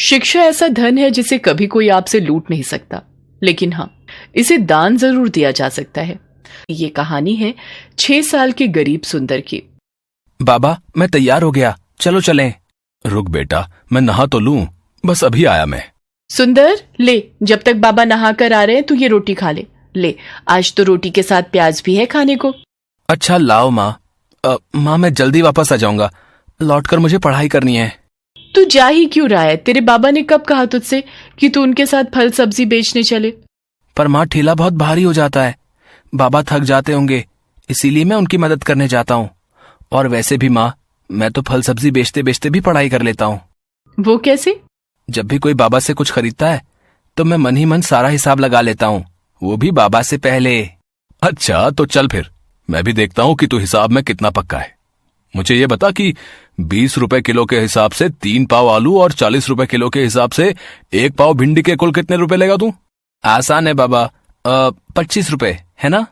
शिक्षा ऐसा धन है जिसे कभी कोई आपसे लूट नहीं सकता, लेकिन हाँ, इसे दान जरूर दिया जा सकता है। ये कहानी है 6 साल के गरीब सुंदर की। बाबा, मैं तैयार हो गया, चलो चलें। रुक बेटा, मैं नहा तो लूं, बस अभी आया मैं। सुंदर, ले, जब तक बाबा नहा कर आ रहे हैं तू ये रोटी खा ले। ले, आज तो रोटी के साथ प्याज भी है खाने को। अच्छा लाओ माँ। माँ, मैं जल्दी वापस आ जाऊंगा, लौटकर मुझे पढ़ाई करनी है। तू जा ही क्यों रहा है? तेरे बाबा ने कब कहा तुझसे कि तू उनके साथ फल सब्जी बेचने चले? पर माँ, ठेला बहुत भारी हो जाता है, बाबा थक जाते होंगे, इसीलिए मैं उनकी मदद करने जाता हूँ। और वैसे भी माँ, मैं तो फल सब्जी बेचते बेचते भी पढ़ाई कर लेता हूँ। वो कैसे? जब भी कोई बाबा से कुछ खरीदता है तो मैं मन ही मन सारा हिसाब लगा लेता हूँ, वो भी बाबा से पहले। अच्छा तो चल फिर, मैं भी देखता हूँ कि तू हिसाब में कितना पक्का है। मुझे ये बता कि 20 रुपए किलो के हिसाब से 3 पाव आलू और 40 रुपए किलो के हिसाब से 1 पाव भिंडी के कुल कितने रुपए लेगा तू? आसान है बाबा, 25 रुपए है ना?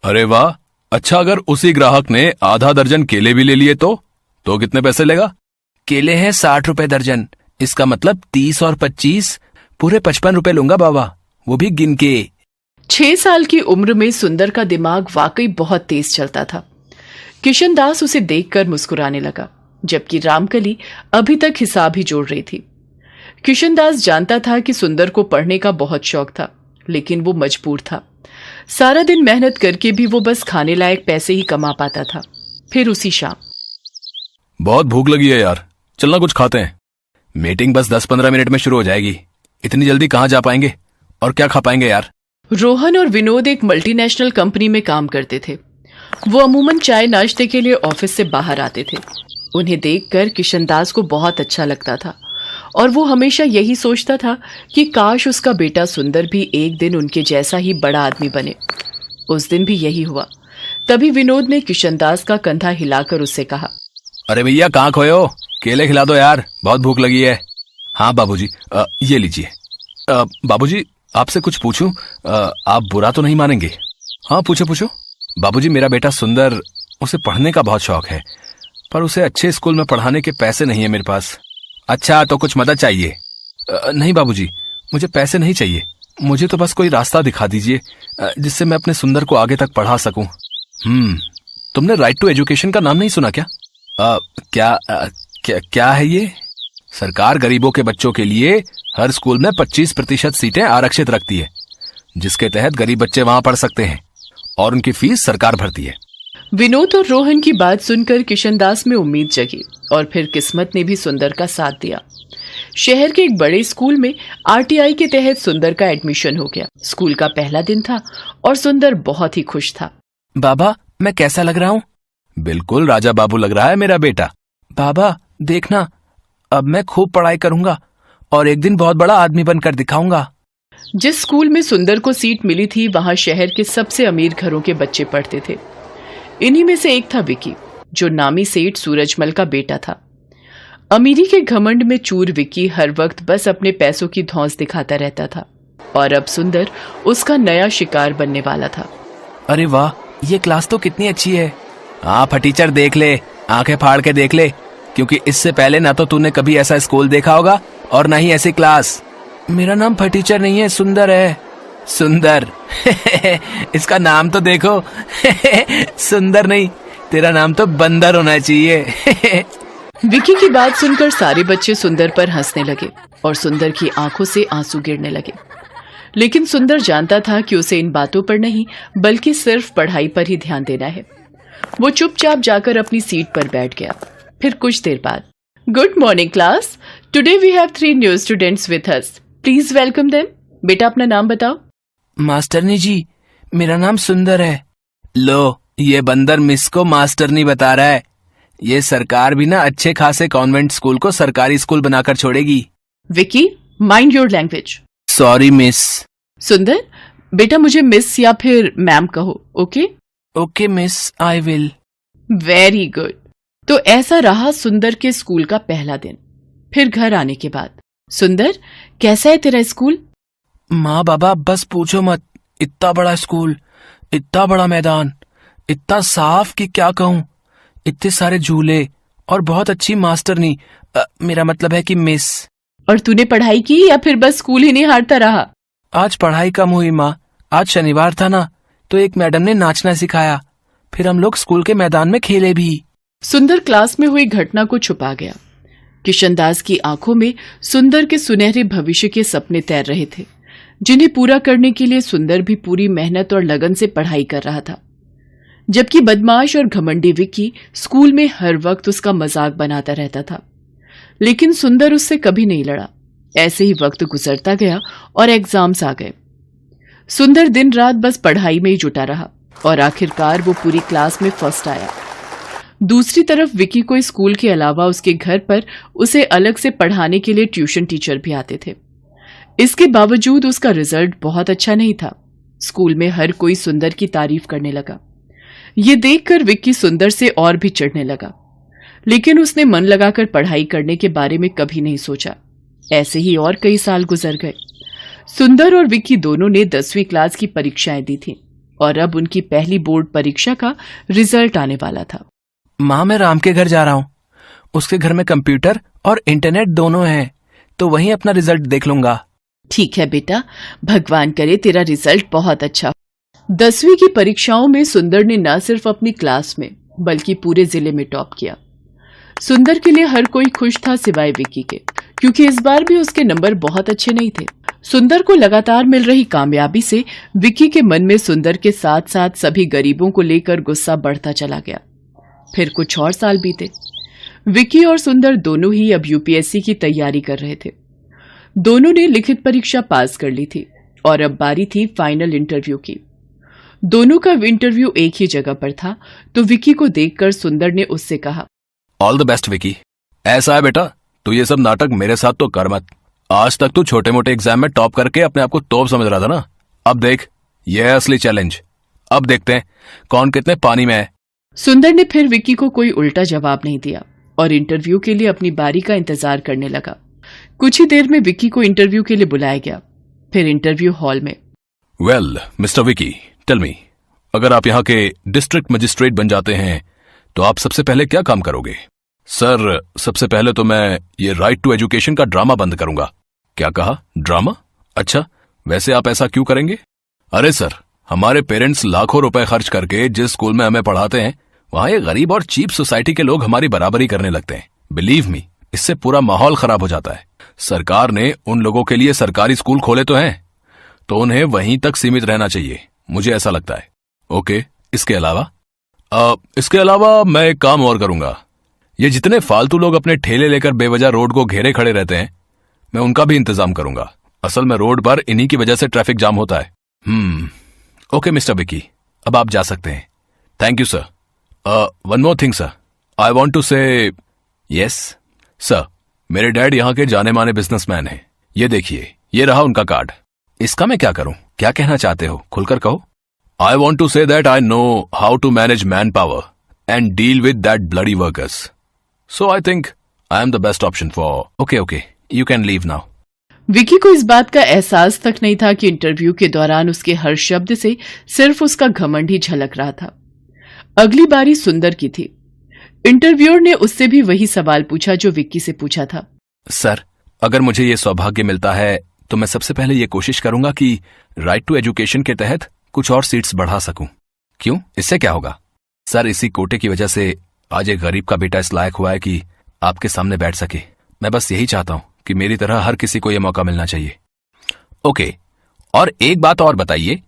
अरे वाह, अच्छा अगर उसी ग्राहक ने आधा दर्जन केले भी ले लिए तो कितने पैसे लेगा? केले हैं 60 रुपए दर्जन, इसका मतलब 30 और 25 पूरे 55 रुपए लूंगा बाबा, वो भी गिन के। 6 साल की उम्र में सुंदर का दिमाग वाकई बहुत तेज चलता था। किशनदास उसे देखकर मुस्कुराने लगा, जबकि रामकली अभी तक हिसाब ही जोड़ रही थी। किशनदास जानता था कि सुंदर को पढ़ने का बहुत शौक था, लेकिन वो मजबूर था। सारा दिन मेहनत करके भी वो बस खाने लायक पैसे ही कमा पाता था। फिर उसी शाम, बहुत भूख लगी है यार, चलना कुछ खाते हैं। मीटिंग बस 10-15 मिनट में शुरू हो जाएगी, इतनी जल्दी कहाँ जा पाएंगे और क्या खा पाएंगे यार। रोहन और विनोद एक मल्टीनेशनल कंपनी में काम करते थे। वो अमूमन चाय नाश्ते के लिए ऑफिस से बाहर आते थे। उन्हें देखकर किशनदास को बहुत अच्छा लगता था और वो हमेशा यही सोचता था कि काश उसका बेटा सुंदर भी एक दिन उनके जैसा ही बड़ा आदमी बने। उस दिन भी यही हुआ। तभी विनोद ने किशनदास का कंधा हिलाकर उससे कहा, अरे भैया, कहाँ खोए हो? केले खिला दो यार, बहुत भूख लगी है। हाँ बाबूजी, ये लीजिए। बाबूजी, आपसे कुछ पूछूं? आप बुरा तो नहीं मानेंगे? हाँ पूछो पूछो। बाबूजी, मेरा बेटा सुंदर, उसे पढ़ने का बहुत शौक है, पर उसे अच्छे स्कूल में पढ़ाने के पैसे नहीं है मेरे पास। अच्छा, तो कुछ मदद चाहिए? नहीं बाबूजी, मुझे पैसे नहीं चाहिए, मुझे तो बस कोई रास्ता दिखा दीजिए जिससे मैं अपने सुंदर को आगे तक पढ़ा सकूं। तुमने राइट टू एजुकेशन का नाम नहीं सुना क्या? क्या है ये? सरकार गरीबों के बच्चों के लिए हर स्कूल में 25% सीटें आरक्षित रखती है, जिसके तहत गरीब बच्चे वहां पढ़ सकते हैं और उनकी फीस सरकार भरती है। विनोद और रोहन की बात सुनकर किशनदास में उम्मीद जगी और फिर किस्मत ने भी सुंदर का साथ दिया। शहर के एक बड़े स्कूल में आरटीआई के तहत सुंदर का एडमिशन हो गया। स्कूल का पहला दिन था और सुंदर बहुत ही खुश था। बाबा, मैं कैसा लग रहा हूँ? बिल्कुल राजा बाबू लग रहा है मेरा बेटा। बाबा देखना, अब मैं खूब पढ़ाई करूंगा और एक दिन बहुत बड़ा आदमी बनकर दिखाऊंगा। जिस स्कूल में सुंदर को सीट मिली थी वहां शहर के सबसे अमीर घरों के बच्चे पढ़ते थे। इन्हीं में से एक था विकी, जो नामी सेठ सूरजमल का बेटा था। अमीरी के घमंड में चूर विकी हर वक्त बस अपने पैसों की धौंस दिखाता रहता था और अब सुंदर उसका नया शिकार बनने वाला था। अरे वाह, ये क्लास तो कितनी अच्छी है। हाँ फटीचर, देख ले, आंखें फाड़ के देख ले, क्योंकि इससे पहले ना तो तूने कभी ऐसा स्कूल देखा होगा और ना ही ऐसी क्लास। मेरा नाम फटीचर नहीं है, सुंदर है। सुंदर? इसका नाम तो देखो। सुंदर नहीं, तेरा नाम तो बंदर होना चाहिए। विकी की बात सुनकर सारे बच्चे सुंदर पर हंसने लगे और सुंदर की आंखों से आंसू गिरने लगे। लेकिन सुंदर जानता था कि उसे इन बातों पर नहीं बल्कि सिर्फ पढ़ाई पर ही ध्यान देना है। वो चुपचाप जाकर अपनी सीट पर बैठ गया। फिर कुछ देर बाद, good morning class, today we have 3 new students with us, please welcome them. बेटा अपना नाम बताओ। मास्टरनी जी, मेरा नाम सुंदर है। लो, ये बंदर मिस को मास्टरनी बता रहा है। ये सरकार भी ना अच्छे खासे कॉन्वेंट स्कूल को सरकारी स्कूल बनाकर छोड़ेगी। Vicky, mind your language. Sorry miss. सुंदर, बेटा मुझे मिस या फिर मैम कहो, okay? Okay miss, I will. Very good. तो ऐसा रहा सुंदर के स्कूल का पहला दिन। फिर घर आने के बाद, सुंदर कैसा है तेरा स्कूल? माँ बाबा बस पूछो मत, इतना बड़ा स्कूल, इतना बड़ा मैदान, इतना साफ कि क्या कहूँ, इतने सारे झूले और बहुत अच्छी मास्टरनी, मेरा मतलब है कि मिस। और तूने पढ़ाई की या फिर बस स्कूल ही नहीं हारता रहा? आज पढ़ाई कम हुई माँ। आज शनिवार था ना, तो एक मैडम ने नाचना सिखाया। फिर हम लोग स्कूल के मैदान में खेले भी। सुंदर क्लास में हुई घटना को छुपा गया। किशनदास की आंखों में सुंदर के सुनहरे भविष्य के सपने तैर रहे थे, जिन्हें पूरा करने के लिए सुंदर भी पूरी मेहनत और लगन से पढ़ाई कर रहा था। जबकि बदमाश और घमंडी विक्की स्कूल में हर वक्त उसका मजाक बनाता रहता था, लेकिन सुंदर उससे कभी नहीं लड़ा। ऐसे ही वक्त गुजरता गया और एग्जाम्स आ गए। सुंदर दिन रात बस पढ़ाई में ही जुटा रहा और आखिरकार वो पूरी क्लास में फर्स्ट आया। दूसरी तरफ विक्की को स्कूल के अलावा उसके घर पर उसे अलग से पढ़ाने के लिए ट्यूशन टीचर भी आते थे। इसके बावजूद उसका रिजल्ट बहुत अच्छा नहीं था। स्कूल में हर कोई सुंदर की तारीफ करने लगा। ये देखकर विक्की सुंदर से और भी चिढ़ने लगा, लेकिन उसने मन लगाकर पढ़ाई करने के बारे में कभी नहीं सोचा। ऐसे ही और कई साल गुजर गए। सुंदर और विक्की दोनों ने 10वीं क्लास की परीक्षाएं दी थी और अब उनकी पहली बोर्ड परीक्षा का रिजल्ट आने वाला था। माँ, मैं राम के घर जा रहा हूँ। उसके घर में कंप्यूटर और इंटरनेट दोनों हैं, तो वहीं अपना रिजल्ट देख लूंगा। ठीक है बेटा, भगवान करे तेरा रिजल्ट बहुत अच्छा हो। 10वीं की परीक्षाओं में सुंदर ने न सिर्फ अपनी क्लास में बल्कि पूरे जिले में टॉप किया। सुंदर के लिए हर कोई खुश था सिवाय विक्की के, क्योंकि इस बार भी उसके नंबर बहुत अच्छे नहीं थे। सुंदर को लगातार मिल रही कामयाबी से विक्की के मन में सुंदर के साथ साथ सभी गरीबों को लेकर गुस्सा बढ़ता चला गया। फिर कुछ और साल बीते। विक्की और सुंदर दोनों ही अब यूपीएससी की तैयारी कर रहे थे। दोनों ने लिखित परीक्षा पास कर ली थी और अब बारी थी फाइनल इंटरव्यू की। दोनों का इंटरव्यू एक ही जगह पर था, तो विक्की को देखकर सुंदर ने उससे कहा, ऑल द बेस्ट विक्की। ऐसा है बेटा, तू ये सब नाटक मेरे साथ तो कर मत। आज तक तू छोटे मोटे एग्जाम में टॉप करके अपने आप को तोप समझ रहा था ना। अब देख, ये है असली चैलेंज। अब देखते हैं कौन कितने पानी में है। सुंदर ने फिर विक्की को कोई उल्टा जवाब नहीं दिया और इंटरव्यू के लिए अपनी बारी का इंतजार करने लगा। कुछ ही देर में विक्की को इंटरव्यू के लिए बुलाया गया। फिर इंटरव्यू हॉल में, well mister Vicky, tell me, अगर आप यहाँ के डिस्ट्रिक्ट मजिस्ट्रेट बन जाते हैं तो आप सबसे पहले क्या काम करोगे? सर, सबसे पहले तो मैं ये राइट टू एजुकेशन का ड्रामा बंद करूंगा। क्या कहा? ड्रामा? अच्छा, वैसे आप ऐसा क्यों करेंगे? अरे सर, हमारे पेरेंट्स लाखों रुपए खर्च करके जिस स्कूल में हमें पढ़ाते हैं, वहां ये गरीब और चीप सोसाइटी के लोग हमारी बराबरी करने लगते हैं। बिलीव मी, इससे पूरा माहौल खराब हो जाता है। सरकार ने उन लोगों के लिए सरकारी स्कूल खोले तो हैं, तो उन्हें वहीं तक सीमित रहना चाहिए, मुझे ऐसा लगता है। ओके, इसके अलावा? इसके अलावा मैं एक काम और करूंगा। ये जितने फालतू लोग अपने ठेले लेकर बेवजह रोड को घेरे खड़े रहते हैं, मैं उनका भी इंतजाम करूंगा। असल में रोड पर इन्हीं की वजह से ट्रैफिक जाम होता है। ओके मिस्टर विक्की, अब आप जा सकते हैं। Thank you sir. One more thing sir, I want to say. Yes sir, मेरे डैड यहाँ के जाने माने बिजनेसमैन हैं। ये देखिए, ये रहा उनका कार्ड। इसका मैं क्या करूं? क्या कहना चाहते हो? खुलकर कहो। I want to say that I know how to manage manpower and deal with that bloody workers. So I think I am the best option for. Okay, you can leave now. Vicky को इस बात का एहसास तक नहीं था कि interview के दौरान उसके हर शब्द से सिर्फ उसका घमंड ही झलक रहा था। अगली बारी सुंदर की थी। इंटरव्यूअर ने उससे भी वही सवाल पूछा जो विक्की से पूछा था। सर, अगर मुझे ये सौभाग्य मिलता है तो मैं सबसे पहले ये कोशिश करूंगा कि राइट टू एजुकेशन के तहत कुछ और सीट्स बढ़ा सकूं। क्यों? इससे क्या होगा? सर, इसी कोटे की वजह से आज एक गरीब का बेटा इस लायक हुआ है कि आपके सामने बैठ सके। मैं बस यही चाहता हूं कि मेरी तरह हर किसी को यह मौका मिलना चाहिए। ओके, और एक बात और बताइए,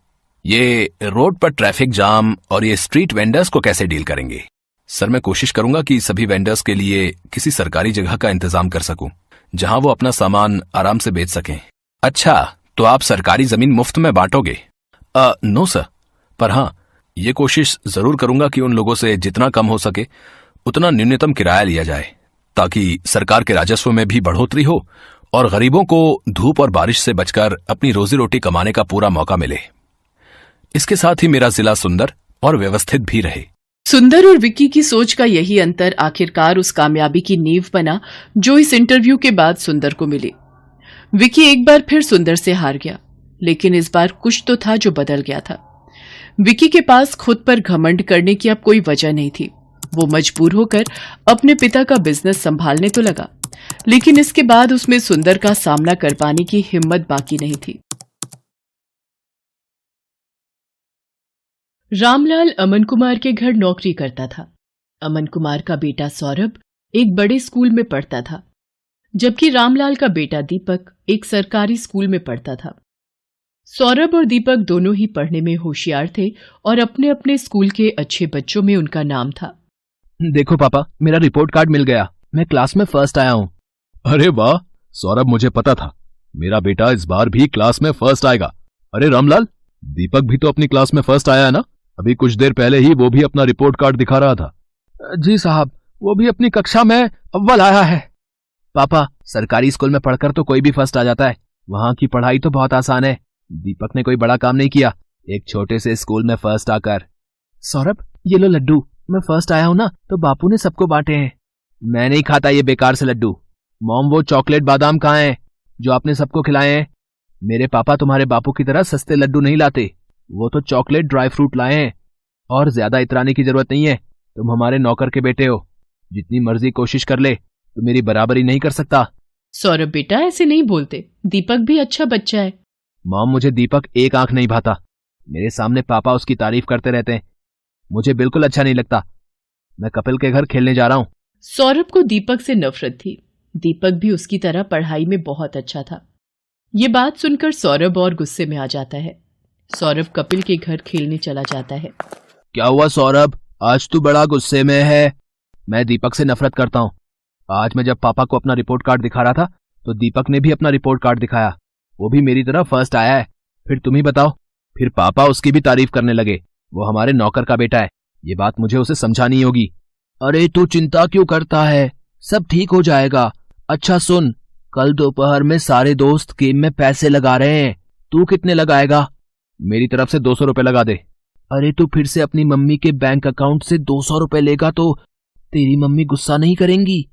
ये रोड पर ट्रैफिक जाम और ये स्ट्रीट वेंडर्स को कैसे डील करेंगे? सर, मैं कोशिश करूंगा कि सभी वेंडर्स के लिए किसी सरकारी जगह का इंतजाम कर सकूं, जहां वो अपना सामान आराम से बेच सकें। अच्छा, तो आप सरकारी जमीन मुफ्त में बांटोगे? नो सर, पर हाँ, ये कोशिश जरूर करूंगा कि उन लोगों से जितना कम हो सके उतना न्यूनतम किराया लिया जाए, ताकि सरकार के राजस्व में भी बढ़ोतरी हो और गरीबों को धूप और बारिश से बचकर अपनी रोजी रोटी कमाने का पूरा मौका मिले। इसके साथ ही मेरा जिला सुंदर और व्यवस्थित भी रहे। सुंदर और विक्की की सोच का यही अंतर आखिरकार उस कामयाबी की नींव बना जो इस इंटरव्यू के बाद सुंदर को मिली। विक्की एक बार फिर सुंदर से हार गया, लेकिन इस बार कुछ तो था जो बदल गया था। विक्की के पास खुद पर घमंड करने की अब कोई वजह नहीं थी। वो मजबूर होकर अपने पिता का बिजनेस संभालने तो लगा, लेकिन इसके बाद उसमें सुंदर का सामना कर पाने की हिम्मत बाकी नहीं थी। रामलाल अमन कुमार के घर नौकरी करता था। अमन कुमार का बेटा सौरभ एक बड़े स्कूल में पढ़ता था, जबकि रामलाल का बेटा दीपक एक सरकारी स्कूल में पढ़ता था। सौरभ और दीपक दोनों ही पढ़ने में होशियार थे और अपने अपने स्कूल के अच्छे बच्चों में उनका नाम था। देखो पापा, मेरा रिपोर्ट कार्ड मिल गया, मैं क्लास में फर्स्ट आया हूँ। अरे वाह सौरभ, मुझे पता था मेरा बेटा इस बार भी क्लास में फर्स्ट आएगा। अरे रामलाल, दीपक भी तो अपनी क्लास में फर्स्ट आया है ना? अभी कुछ देर पहले ही वो भी अपना रिपोर्ट कार्ड दिखा रहा था। जी साहब, वो भी अपनी कक्षा में अव्वल आया है। पापा, सरकारी स्कूल में पढ़कर तो कोई भी फर्स्ट आ जाता है, वहां की पढ़ाई तो बहुत आसान है। दीपक ने कोई बड़ा काम नहीं किया एक छोटे से स्कूल में फर्स्ट आकर। सौरभ, ये लो लड्डू, मैं फर्स्ट आया हूं ना तो बापू ने सबको बांटे हैं। मैं नहीं खाता ये बेकार से लड्डू। मॉम, वो चॉकलेट बादाम कहाँ हैं जो आपने सबको खिलाए हैं? मेरे पापा तुम्हारे बापू की तरह सस्ते लड्डू नहीं लाते, वो तो चॉकलेट ड्राई फ्रूट लाए हैं। और ज्यादा इतराने की जरूरत नहीं है, तुम हमारे नौकर के बेटे हो, जितनी मर्जी कोशिश कर ले तो मेरी बराबरी नहीं कर सकता। सौरभ बेटा, ऐसे नहीं बोलते, दीपक भी अच्छा बच्चा है। मॉम, मुझे दीपक एक आंख नहीं भाता, मेरे सामने पापा उसकी तारीफ करते रहते हैं, मुझे बिल्कुल अच्छा नहीं लगता। मैं कपिल के घर खेलने जा रहा हूँ। सौरभ को दीपक से नफरत थी। दीपक भी उसकी तरह पढ़ाई में बहुत अच्छा था। ये बात सुनकर सौरभ और गुस्से में आ जाता है। सौरभ कपिल के घर खेलने चला जाता है। क्या हुआ सौरभ, आज तू बड़ा गुस्से में है? मैं दीपक से नफरत करता हूँ। आज मैं जब पापा को अपना रिपोर्ट कार्ड दिखा रहा था तो दीपक ने भी अपना रिपोर्ट कार्ड दिखाया, वो भी मेरी तरह फर्स्ट आया है। फिर तुम ही बताओ, फिर पापा उसकी भी तारीफ करने लगे, वो हमारे नौकर का बेटा है, ये बात मुझे उसे समझानी होगी। अरे तू चिंता क्यों करता है, सब ठीक हो जाएगा। अच्छा सुन, कल दोपहर में सारे दोस्त गेम में पैसे लगा रहे हैं, तू कितने लगाएगा? मेरी तरफ से 200 रुपए लगा दे। अरे तू फिर से अपनी मम्मी के बैंक अकाउंट से 200 रुपए लेगा तो तेरी मम्मी गुस्सा नहीं करेंगी?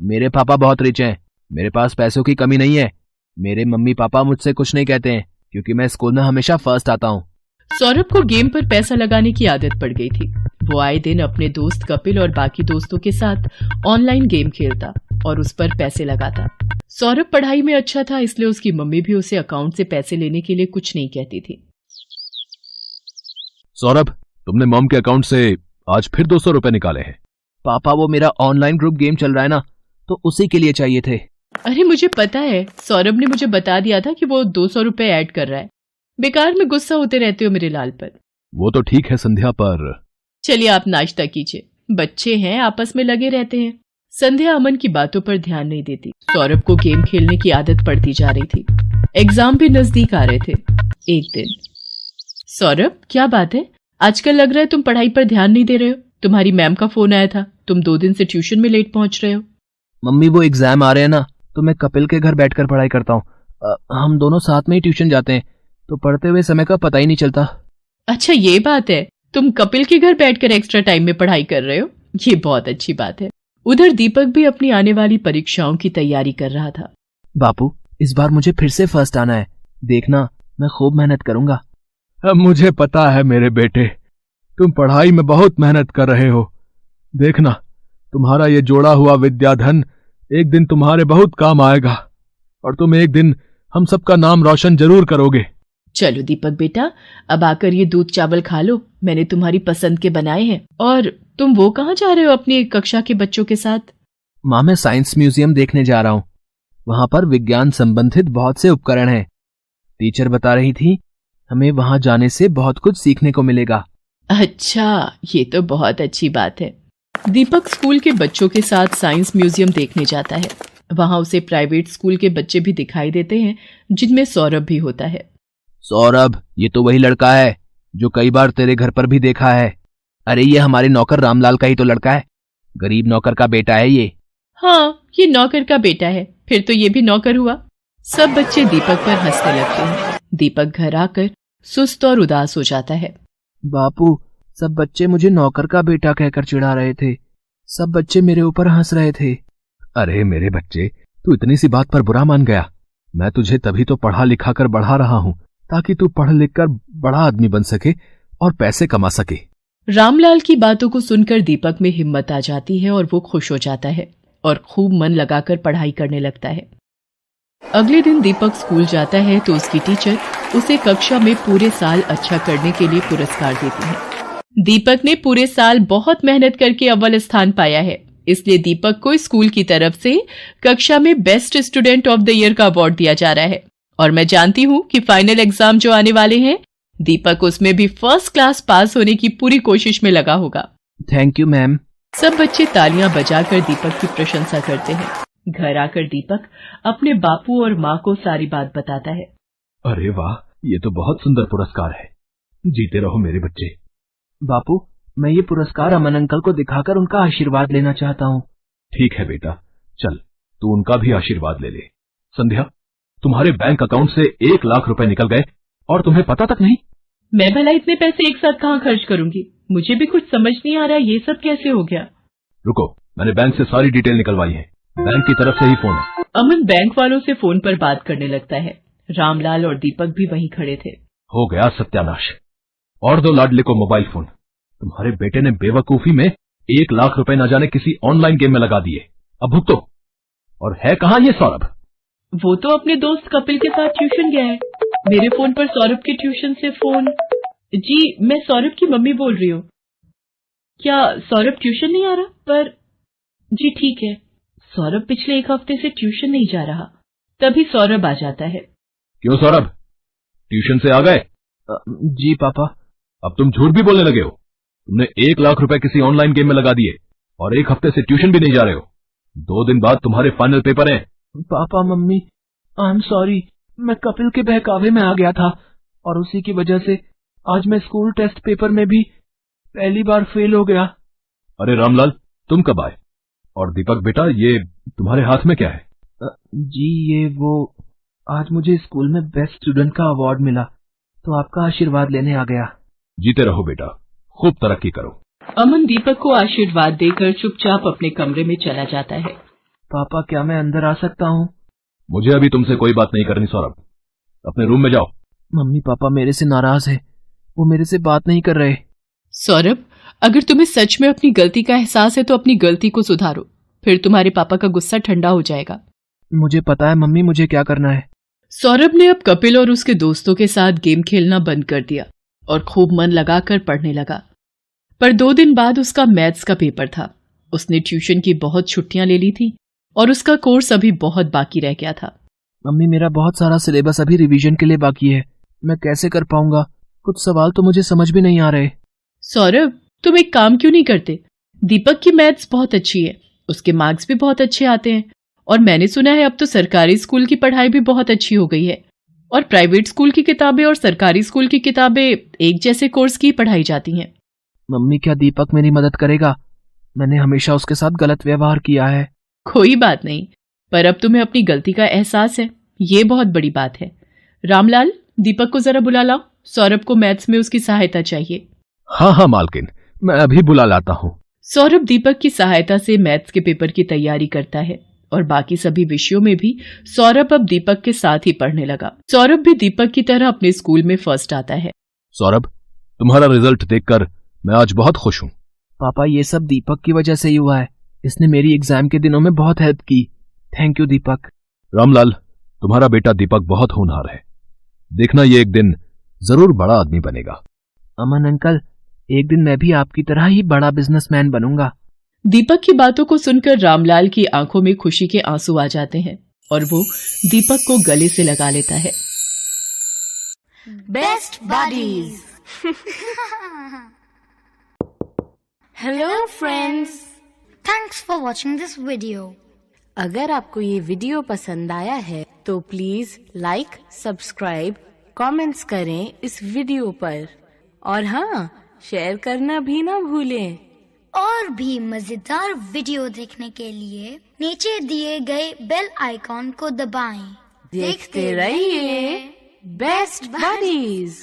मेरे पापा बहुत रिच हैं, मेरे पास पैसों की कमी नहीं है। मेरे मम्मी पापा मुझसे कुछ नहीं कहते हैं क्योंकि मैं स्कूल में हमेशा फर्स्ट आता हूँ। सौरभ को गेम पर पैसा लगाने की आदत पड़ गई थी। वो आए दिन अपने दोस्त कपिल और बाकी दोस्तों के साथ ऑनलाइन गेम खेलता और उस पर पैसे लगाता। सौरभ पढ़ाई में अच्छा था, इसलिए उसकी मम्मी भी उसे अकाउंट से पैसे लेने के लिए कुछ नहीं कहती थी। सौरभ, तुमने मॉम के अकाउंट से आज फिर 200 रुपए निकाले हैं। पापा, वो मेरा ऑनलाइन ग्रुप गेम चल रहा है ना, तो उसी के लिए चाहिए थे। अरे मुझे पता है, सौरभ ने मुझे बता दिया था कि वो 200 रुपए ऐड कर रहा है। बेकार में गुस्सा होते रहते हो मेरे लाल पर। वो तो ठीक है संध्या, पर चलिए आप नाश्ता कीजिए, बच्चे हैं आपस में लगे रहते हैं। संध्या अमन की बातों पर ध्यान नहीं देती। सौरभ को गेम खेलने की आदत पड़ती जा रही थी। एग्जाम भी नजदीक आ रहे थे। एक दिन, सौरभ क्या बात है, आजकल लग रहा है तुम पढ़ाई पर ध्यान नहीं दे रहे हो। तुम्हारी मैम का फोन आया था, तुम 2 दिन से ट्यूशन में लेट पहुंच रहे हो। मम्मी, वो एग्जाम आ रहे हैं ना, तो मैं कपिल के घर बैठकर पढ़ाई करता हूँ। हम दोनों साथ में ही ट्यूशन जाते हैं, तो पढ़ते हुए समय का पता ही नहीं चलता। अच्छा ये बात है, तुम कपिल के घर बैठकर एक्स्ट्रा टाइम में पढ़ाई कर रहे हो, ये बहुत अच्छी बात है। उधर दीपक भी अपनी आने वाली परीक्षाओं की तैयारी कर रहा था। बापू, इस बार मुझे फिर से फर्स्ट आना है, देखना मैं खूब मेहनत करूंगा। मुझे पता है मेरे बेटे, तुम पढ़ाई में बहुत मेहनत कर रहे हो। देखना, तुम्हारा ये जोड़ा हुआ विद्याधन एक दिन तुम्हारे बहुत काम आएगा और तुम एक दिन हम सबका नाम रोशन जरूर करोगे। चलो दीपक बेटा, अब आकर ये दूध चावल खा लो, मैंने तुम्हारी पसंद के बनाए हैं। और तुम वो कहाँ जा रहे हो अपनी कक्षा के बच्चों के साथ? माँ, मैं साइंस म्यूजियम देखने जा रहा हूँ, वहां पर विज्ञान संबंधित बहुत से उपकरण हैं। टीचर बता रही थी हमें वहां जाने से बहुत कुछ सीखने को मिलेगा। अच्छा, ये तो बहुत अच्छी बात है। दीपक स्कूल के बच्चों के साथ साइंस म्यूजियम देखने जाता है। वहां उसे प्राइवेट स्कूल के बच्चे भी दिखाई देते हैं, जिनमें सौरभ भी होता है। सौरभ, ये तो वही लड़का है जो कई बार तेरे घर पर भी देखा है। अरे ये हमारे नौकर रामलाल का ही तो लड़का है, गरीब नौकर का बेटा है ये। हाँ, ये नौकर का बेटा है, फिर तो ये भी नौकर हुआ। सब बच्चे दीपक पर हंसने लगते हैं। दीपक घर आकर सुस्त और उदास हो जाता है। बापू, सब बच्चे मुझे नौकर का बेटा कहकर चिढ़ा रहे थे, सब बच्चे मेरे ऊपर हंस रहे थे। अरे मेरे बच्चे, तू इतनी सी बात पर बुरा मान गया? मैं तुझे तभी तो पढ़ा लिखा कर बढ़ा रहा हूँ ताकि तू पढ़ लिख कर बड़ा आदमी बन सके और पैसे कमा सके। रामलाल की बातों को सुनकर दीपक में हिम्मत आ जाती है और वो खुश हो जाता है और खूब मन लगाकर पढ़ाई करने लगता है। अगले दिन दीपक स्कूल जाता है तो उसकी टीचर उसे कक्षा में पूरे साल अच्छा करने के लिए पुरस्कार देती है। दीपक ने पूरे साल बहुत मेहनत करके अव्वल स्थान पाया है, इसलिए दीपक को स्कूल की तरफ से कक्षा में best student of the year का अवार्ड दिया जा रहा है। और मैं जानती हूँ कि फाइनल एग्जाम जो आने वाले हैं, दीपक उसमें भी फर्स्ट क्लास पास होने की पूरी कोशिश में लगा होगा। Thank you ma'am. सब बच्चे तालियां बजाकर दीपक की प्रशंसा करते हैं। घर आकर दीपक अपने बापू और माँ को सारी बात बताता है। अरे वाह, ये तो बहुत सुंदर पुरस्कार है। जीते रहो मेरे बच्चे। बापू, मैं ये पुरस्कार अमन अंकल को दिखाकर उनका आशीर्वाद लेना चाहता हूँ। ठीक है बेटा, चल तू उनका भी आशीर्वाद ले ले। संध्या, तुम्हारे बैंक अकाउंट से 1 लाख रुपए निकल गए और तुम्हें पता तक नहीं। मैं भला इतने पैसे एक साथ कहाँ खर्च करूंगी? मुझे भी कुछ समझ नहीं आ रहा ये सब कैसे हो गया। रुको, मैंने बैंक से सारी डिटेल निकलवाई है। बैंक की तरफ से ही फोन है। अमन बैंक वालों से फोन पर बात करने लगता है। रामलाल और दीपक भी वहीं खड़े थे। हो गया सत्यानाश। और दो लाडले को मोबाइल फोन। तुम्हारे बेटे ने बेवकूफी में 1 लाख रुपए न जाने किसी ऑनलाइन गेम में लगा दिए। अब भुगतो। और है कहाँ ये सौरभ? वो तो अपने दोस्त कपिल के साथ ट्यूशन गया है। मेरे फोन पर सौरभ के ट्यूशन से फोन। जी, मैं सौरभ की मम्मी बोल रही हूँ। क्या सौरभ ट्यूशन नहीं आ रहा? पर जी ठीक है, सौरभ पिछले 1 हफ्ते से ट्यूशन नहीं जा रहा। तभी सौरभ आ जाता है। क्यों सौरभ, ट्यूशन से आ गए? जी पापा। अब तुम झूठ भी बोलने लगे हो। तुमने 1 लाख रुपए किसी ऑनलाइन गेम में लगा दिए और 1 हफ्ते से ट्यूशन भी नहीं जा रहे हो। 2 दिन बाद तुम्हारे फाइनल पेपर हैं। Papa mummy, I am sorry. मैं कपिल के बहकावे में आ गया था और उसी की वजह से आज मैं स्कूल टेस्ट पेपर में भी पहली बार फेल हो गया। अरे रामलाल, तुम कब आए? और दीपक बेटा, ये तुम्हारे हाथ में क्या है? जी ये वो, आज मुझे स्कूल में बेस्ट स्टूडेंट का अवार्ड मिला तो आपका आशीर्वाद लेने आ गया। जीते रहो बेटा, खूब तरक्की करो। अमन दीपक को आशीर्वाद देकर चुपचाप अपने कमरे में चला जाता है। पापा, क्या मैं अंदर आ सकता हूँ? मुझे अभी तुमसे कोई बात नहीं करनी सौरभ, अपने रूम में जाओ। मम्मी पापा मेरे से नाराज है, वो मेरे से बात नहीं कर रहे। सौरभ, अगर तुम्हें सच में अपनी गलती का एहसास है तो अपनी गलती को सुधारो, फिर तुम्हारे पापा का गुस्सा ठंडा हो जाएगा। मुझे पता है मम्मी, मुझे क्या करना है। सौरभ ने अब कपिल और उसके दोस्तों के साथ गेम खेलना बंद कर दिया और खूब मन लगाकर पढ़ने लगा। पर 2 दिन बाद उसका मैथ्स का पेपर था। उसने ट्यूशन की बहुत छुट्टियां ले ली थी और उसका कोर्स अभी बहुत बाकी रह गया था। मम्मी, मेरा बहुत सारा सिलेबस अभी रिवीजन के लिए बाकी है, मैं कैसे कर पाऊंगा? कुछ सवाल तो मुझे समझ भी नहीं आ रहे। सौरभ, तुम एक काम क्यों नहीं करते? दीपक की मैथ्स बहुत अच्छी है, उसके मार्क्स भी बहुत अच्छे आते हैं और मैंने सुना है अब तो सरकारी स्कूल की पढ़ाई भी बहुत अच्छी हो गई है और प्राइवेट स्कूल की किताबें और सरकारी स्कूल की किताबें एक जैसे कोर्स की पढ़ाई जाती हैं। मम्मी, क्या दीपक मेरी मदद करेगा? मैंने हमेशा उसके साथ गलत व्यवहार किया है। कोई बात नहीं, पर अब तुम्हें अपनी गलती का एहसास है, ये बहुत बड़ी बात है। रामलाल, दीपक को जरा बुला लाओ, सौरभ को मैथ्स में उसकी सहायता चाहिए। हाँ हाँ मालकिन, मैं अभी बुला लाता हूँ। सौरभ दीपक की सहायता से मैथ्स के पेपर की तैयारी करता है और बाकी सभी विषयों में भी सौरभ अब दीपक के साथ ही पढ़ने लगा। सौरभ भी दीपक की तरह अपने स्कूल में फर्स्ट आता है। सौरभ, तुम्हारा रिजल्ट देखकर मैं आज बहुत खुश हूँ। पापा, ये सब दीपक की वजह से ही हुआ है, इसने मेरी एग्जाम के दिनों में बहुत हेल्प की। थैंक यू दीपक। रामलाल, तुम्हारा बेटा दीपक बहुत होनहार है, देखना ये एक दिन जरूर बड़ा आदमी बनेगा। अमन अंकल, एक दिन मैं भी आपकी तरह ही बड़ा बिजनेसमैन बनूंगा। दीपक की बातों को सुनकर रामलाल की आंखों में खुशी के आंसू आ जाते हैं और वो दीपक को गले से लगा लेता है। Best buddies. Hello friends, thanks for watching this video. अगर आपको ये वीडियो पसंद आया है तो प्लीज लाइक, सब्सक्राइब, कमेंट्स करें इस वीडियो पर और हाँ, शेयर करना भी ना भूलें। और भी मजेदार वीडियो देखने के लिए नीचे दिए गए बेल आइकॉन को दबाएं। देखते रहिए बेस्ट बडीज।